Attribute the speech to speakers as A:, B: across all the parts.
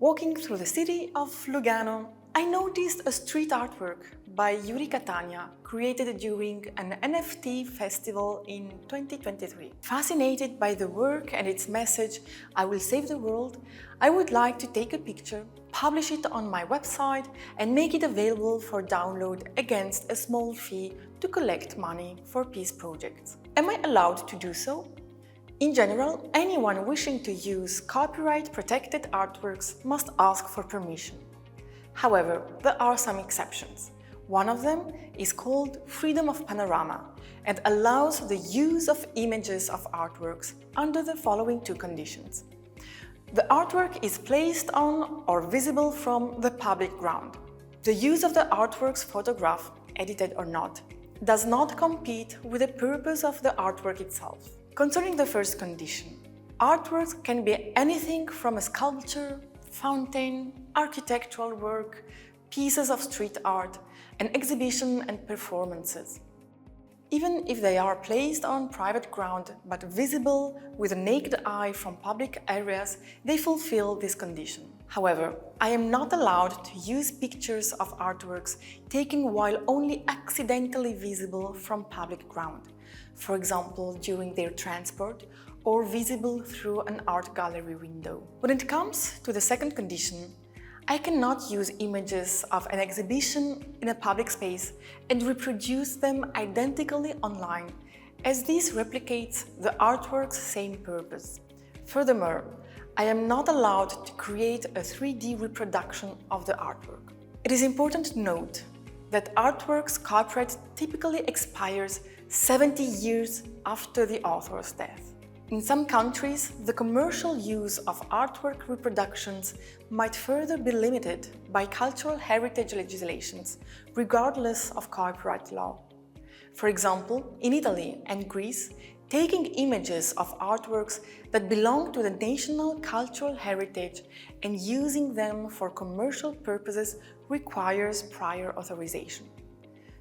A: Walking through the city of Lugano, I noticed a street artwork by Yuri Catania created during an NFT festival in 2023. Fascinated by the work and its message, "I will save the world," I would like to take a picture, publish it on my website and make it available for download against a small fee to collect money for peace projects. Am I allowed to do so? In general, anyone wishing to use copyright-protected artworks must ask for permission. However, there are some exceptions. One of them is called freedom of panorama and allows the use of images of artworks under the following two conditions. The artwork is placed on or visible from the public ground. The use of the artwork's photograph, edited or not, does not compete with the purpose of the artwork itself. Concerning the first condition, artworks can be anything from a sculpture, fountain, architectural work, pieces of street art, an exhibition and performances. Even if they are placed on private ground but visible with a naked eye from public areas, they fulfill this condition. However, I am not allowed to use pictures of artworks taken while only accidentally visible from public ground, for example during their transport or visible through an art gallery window. When it comes to the second condition, I cannot use images of an exhibition in a public space and reproduce them identically online, as this replicates the artwork's same purpose. Furthermore, I am not allowed to create a 3D reproduction of the artwork. It is important to note that artwork's copyright typically expires 70 years after the author's death. In some countries, the commercial use of artwork reproductions might further be limited by cultural heritage legislations, regardless of copyright law. For example, in Italy and Greece, taking images of artworks that belong to the national cultural heritage and using them for commercial purposes requires prior authorization.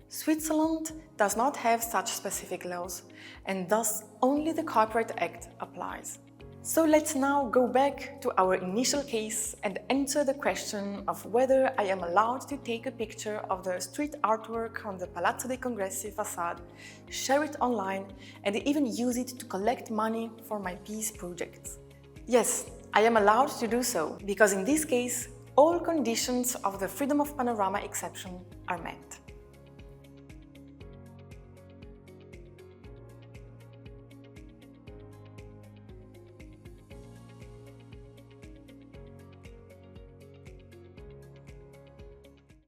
A: Switzerland does not have such specific laws, and thus only the Copyright Act applies. So let's now go back to our initial case and answer the question of whether I am allowed to take a picture of the street artwork on the Palazzo dei Congressi facade, share it online, and even use it to collect money for my peace projects. Yes, I am allowed to do so, because in this case, all conditions of the freedom of panorama exception are met.